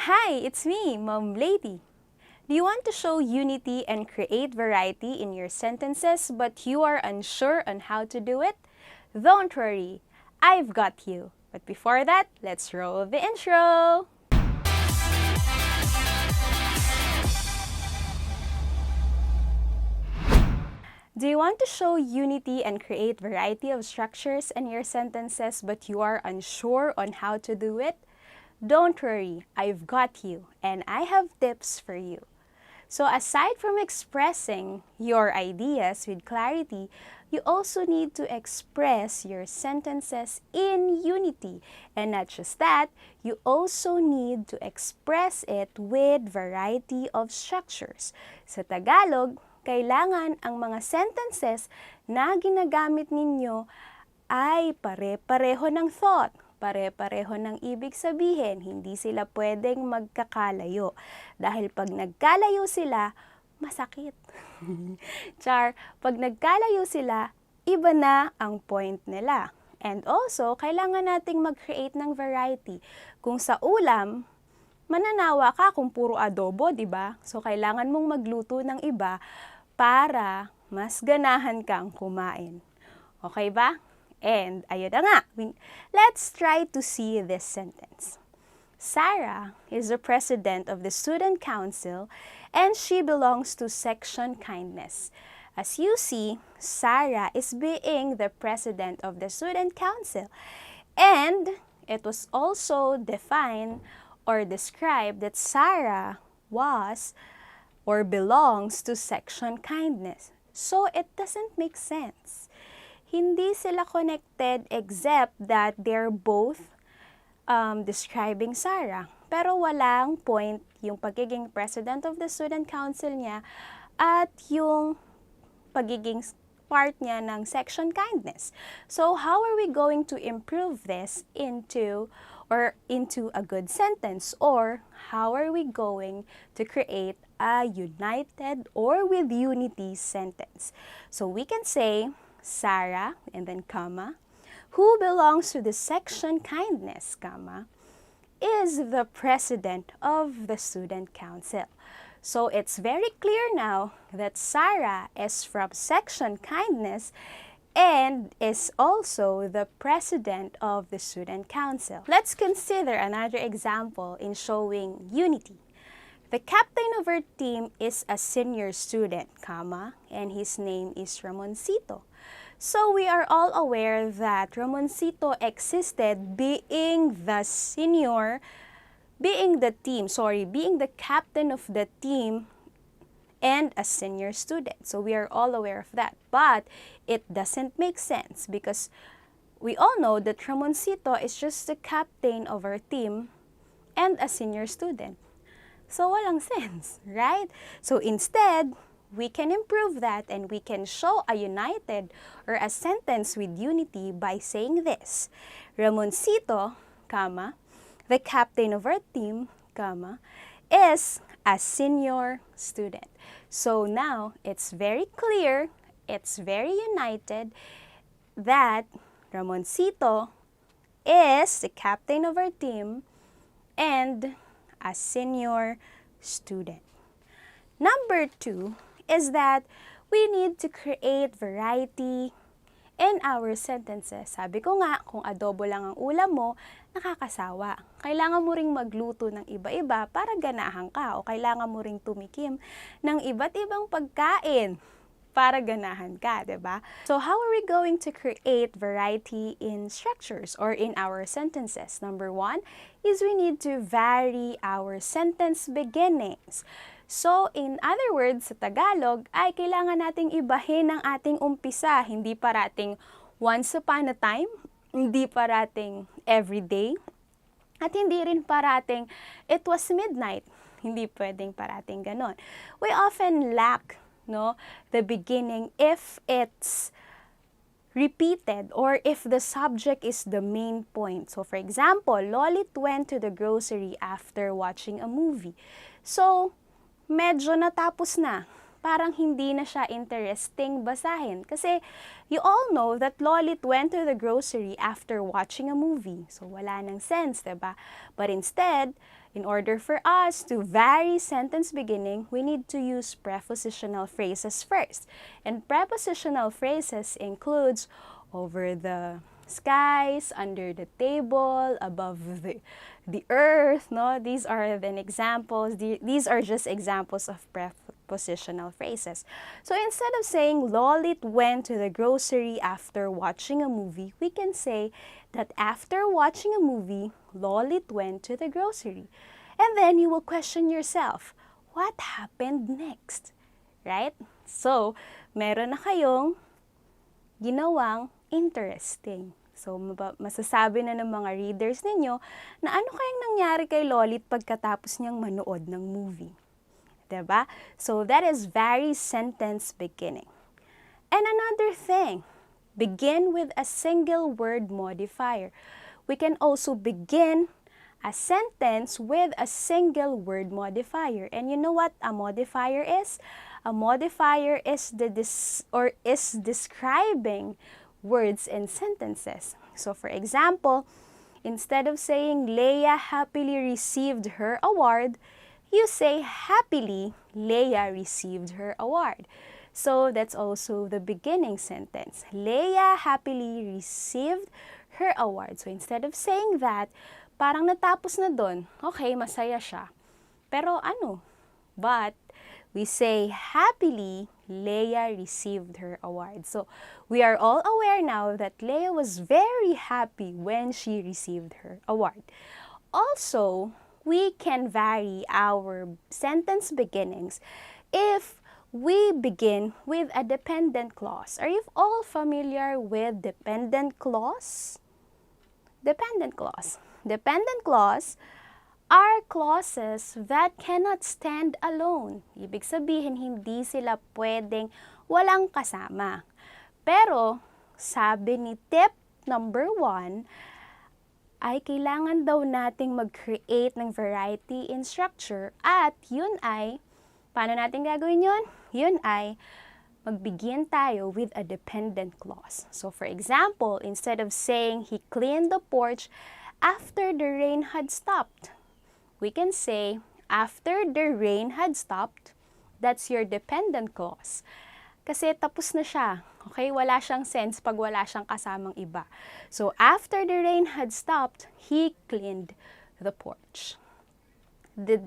Hi, it's me, Mom Lady. Do you want to show unity and create variety in your sentences but you are unsure on how to do it? Don't worry, I've got you. But before that, let's roll the intro! Do you want to show unity and create variety of structures in your sentences but you are unsure on how to do it? Don't worry, I've got you and I have tips for you. So aside from expressing your ideas with clarity, you also need to express your sentences in unity. And not just that, you also need to express it with variety of structures. Sa Tagalog, kailangan ang mga sentences na ginagamit ninyo ay pare-pareho ng thought, pare-pareho ng ibig sabihin, hindi sila pwedeng magkakalayo. Dahil pag nagkalayo sila, masakit. Char, pag nagkalayo sila, iba na ang point nila. And also, kailangan nating mag-create ng variety. Kung sa ulam, mananawa ka kung puro adobo, di ba? So, kailangan mong magluto ng iba para mas ganahan kang kumain. Okay ba? And ayun na nga, let's try to see this sentence. Sarah is the president of the student council and she belongs to Section Kindness. As you see, Sarah is being the president of the student council. And it was also defined or described that Sarah was or belongs to Section Kindness. So it doesn't make sense. Hindi sila connected except that they're both describing Sarah. Pero walang point yung pagiging president of the student council niya at yung pagiging part niya ng Section Kindness. So how are we going to improve this into a good sentence? Or how are we going to create a united or with unity sentence? So we can say, Sarah, and then comma, who belongs to the Section Kindness, comma, is the president of the student council. So it's very clear now that Sarah is from Section Kindness and is also the president of the student council. Let's consider another example in showing unity. The captain of our team is a senior student, comma, and his name is Ramoncito. So we are all aware that Ramoncito existed being the captain of the team and a senior student. So we are all aware of that. But it doesn't make sense because we all know that Ramoncito is just the captain of our team and a senior student. So walang sense, right? So instead, we can improve that and we can show a united or a sentence with unity by saying this. Ramoncito, comma, the captain of our team, comma, is a senior student. So now, it's very clear, it's very united that Ramoncito is the captain of our team and a senior student. Number 2 is that we need to create variety in our sentences. Sabi ko nga, kung adobo lang ang ulam mo, nakakasawa. Kailangan mo ring magluto ng iba-iba para ganahan ka o kailangan mo ring tumikim ng iba't ibang pagkain para ganahan ka, diba? So how are we going to create variety in structures or in our sentences? Number 1 is we need to vary our sentence beginnings. So, in other words, sa Tagalog, ay kailangan nating ibahin ang ating umpisa. Hindi parating once upon a time, hindi parating everyday, at hindi rin parating it was midnight. Hindi pwedeng parating ganon. We often lack the beginning if it's repeated or if the subject is the main point. So, for example, Lolit went to the grocery after watching a movie. So, medyo natapos na. Parang hindi na siya interesting basahin. Kasi you all know that Lolit went to the grocery after watching a movie. So wala nang sense, diba? But instead, In order for us to vary sentence beginning, we need to use prepositional phrases first. And prepositional phrases includes over the skies, under the table, above the earth, no? These are then examples. These are just examples of prepositional phrases. So instead of saying Lolit went to the grocery after watching a movie, we can say that after watching a movie, Lolit went to the grocery. And then you will question yourself, what happened next? Right? So, meron na kayong ginawang interesting. So, masasabi na ng mga readers ninyo na ano kayang nangyari kay Lolit pagkatapos niyang manood ng movie. Diba? So, that is very sentence beginning. And another thing, begin with a single word modifier. We can also begin a sentence with a single word modifier. And you know what a modifier is? A modifier is describing words and sentences. So for example, instead of saying Leia happily received her award, you say happily Leia received her award. So that's also the beginning sentence. Leia happily received her award. So instead of saying that, parang natapos na dun. Okay, masaya siya. Pero ano? But we say happily Leia received her award. So we are all aware now that Leia was very happy when she received her award. Also, we can vary our sentence beginnings if we begin with a dependent clause. Are you all familiar with dependent clause? Dependent clause. Dependent clause are clauses that cannot stand alone. Ibig sabihin, hindi sila pwedeng walang kasama. Pero, sabi ni tip number 1, ay kailangan daw nating mag-create ng variety in structure at yun ay, paano natin gagawin yun? Yun ay, magbigyan tayo with a dependent clause. So for example, instead of saying he cleaned the porch after the rain had stopped, we can say, after the rain had stopped, that's your dependent clause. Kasi tapos na siya. Okay? Wala siyang sense pag wala siyang kasamang iba. So, after the rain had stopped, he cleaned the porch.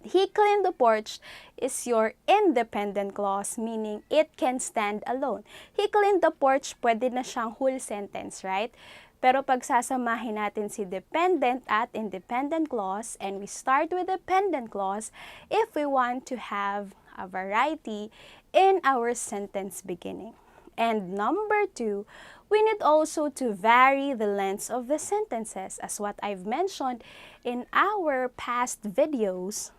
He cleaned the porch is your independent clause, meaning it can stand alone. He cleaned the porch, pwede na siyang whole sentence, right? Pero pag sasamahin natin si dependent at independent clause, and we start with dependent clause if we want to have a variety in our sentence beginning. And number 2, we need also to vary the lengths of the sentences, as what I've mentioned in our past videos,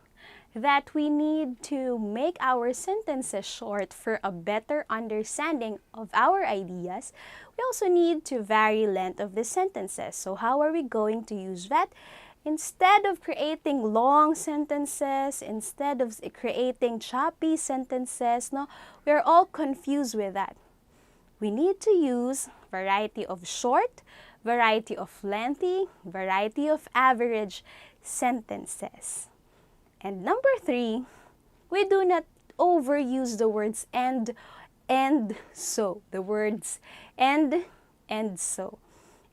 that we need to make our sentences short for a better understanding of our ideas. We also need to vary length of the sentences. So how are we going to use that? Instead of creating long sentences, instead of creating choppy sentences, no, we're all confused with that. We need to use variety of short, variety of lengthy, variety of average sentences. And number 3, we do not overuse the words and so. The words and so.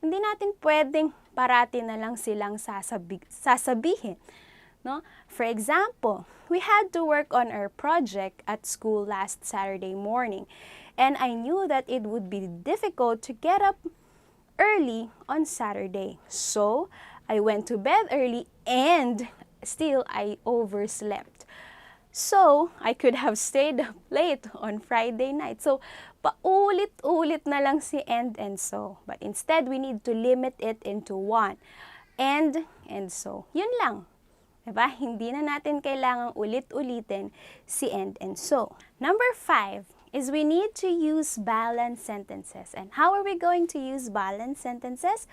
Hindi natin pwedeng parati na lang silang sasabihin. No? For example, we had to work on our project at school last Saturday morning. And I knew that it would be difficult to get up early on Saturday. So, I went to bed early and still I overslept. So, I could have stayed up late on Friday night. So, paulit-ulit na lang si and so. But instead, we need to limit it into one. And so. Yun lang. Diba? Hindi na natin kailangang ulit-ulitin si and so. Number 5 is we need to use balanced sentences. And how are we going to use balanced sentences?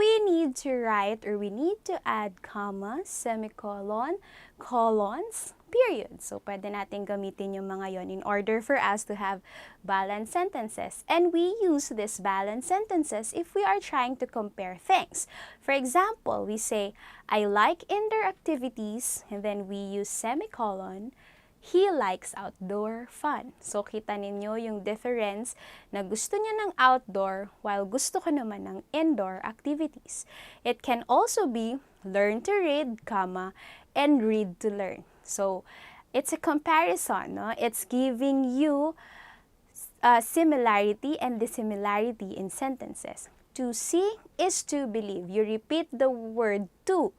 we need to write or we need to add comma, semicolon, colons, period. So, pwede natin gamitin yung mga yon in order for us to have balanced sentences. And we use these balanced sentences if we are trying to compare things. For example, we say, I like indoor activities, and then we use semicolon, he likes outdoor fun. So, kita ninyo yung difference na gusto niya ng outdoor while gusto ko naman ng indoor activities. It can also be learn to read, comma, and read to learn. So, it's a comparison, no? It's giving you similarity and dissimilarity in sentences. To see is to believe. You repeat the word to.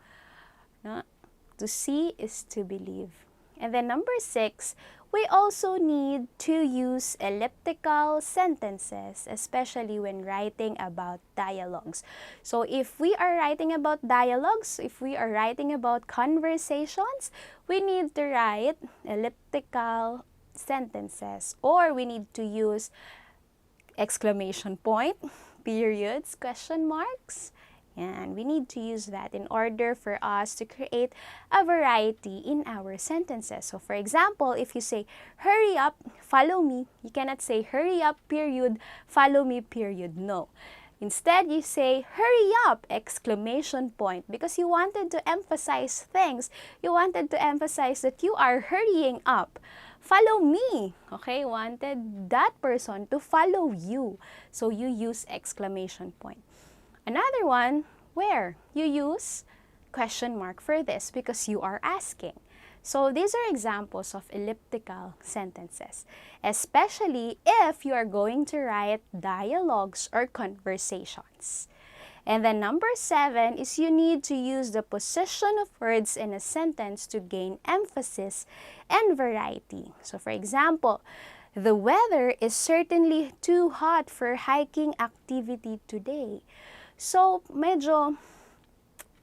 No? To see is to believe. And then number 6, we also need to use elliptical sentences, especially when writing about dialogues. So if we are writing about dialogues, if we are writing about conversations, we need to write elliptical sentences, or we need to use exclamation point, periods, question marks. And we need to use that in order for us to create a variety in our sentences. So for example, if you say, hurry up, follow me, you cannot say, hurry up, period, follow me, period. No. Instead, you say, hurry up, exclamation point, because you wanted to emphasize things. You wanted to emphasize that you are hurrying up. Follow me, okay? Wanted that person to follow you. So you use exclamation point. Another one, where? You use question mark for this because you are asking. So these are examples of elliptical sentences, especially if you are going to write dialogues or conversations. And then number 7 is you need to use the position of words in a sentence to gain emphasis and variety. So for example, the weather is certainly too hot for hiking activity today. So, medyo,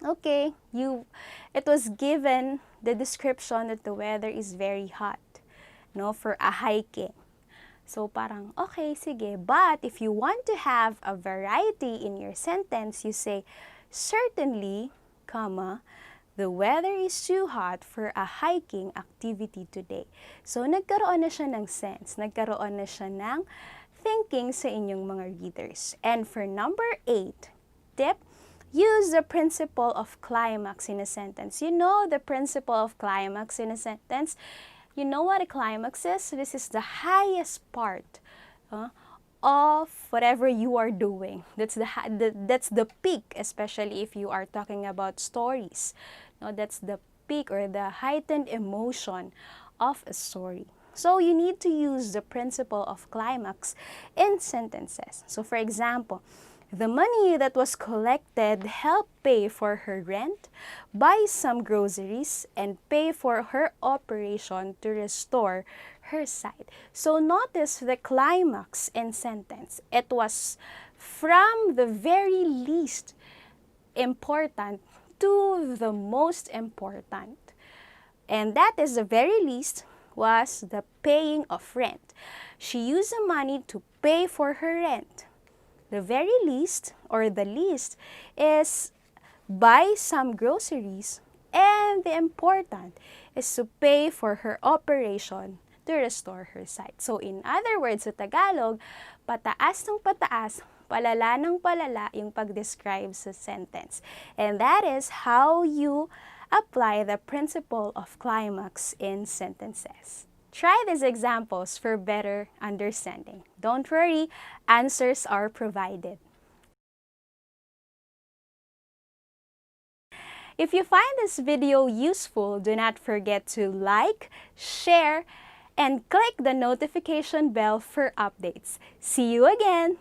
okay, it was given the description that the weather is very hot, no, for a hiking. So, parang, okay, sige. But, if you want to have a variety in your sentence, you say, certainly, comma, the weather is too hot for a hiking activity today. So, nagkaroon na siya ng sense. Nagkaroon na siya ng thinking sa inyong mga readers. And for number 8, tip, use the principle of climax in a sentence. You know the principle of climax in a sentence? You know what a climax is? This is the highest part of whatever you are doing. That's the peak, especially if you are talking about stories. No, that's the peak or the heightened emotion of a story. So you need to use the principle of climax in sentences. So for example, the money that was collected helped pay for her rent, buy some groceries, and pay for her operation to restore her sight. So notice the climax in sentence. It was from the very least important to the most important. And that is the very least was the paying of rent. She used the money to pay for her rent. The very least, or the least, is buy some groceries, and the important is to pay for her operation to restore her sight. So, in other words, sa Tagalog, pataas ng pataas, palala ng palala yung pag-describe sa sentence. And that is how you apply the principle of climax in sentences. Try these examples for better understanding. Don't worry, answers are provided. If you find this video useful, do not forget to like, share, and click the notification bell for updates. See you again!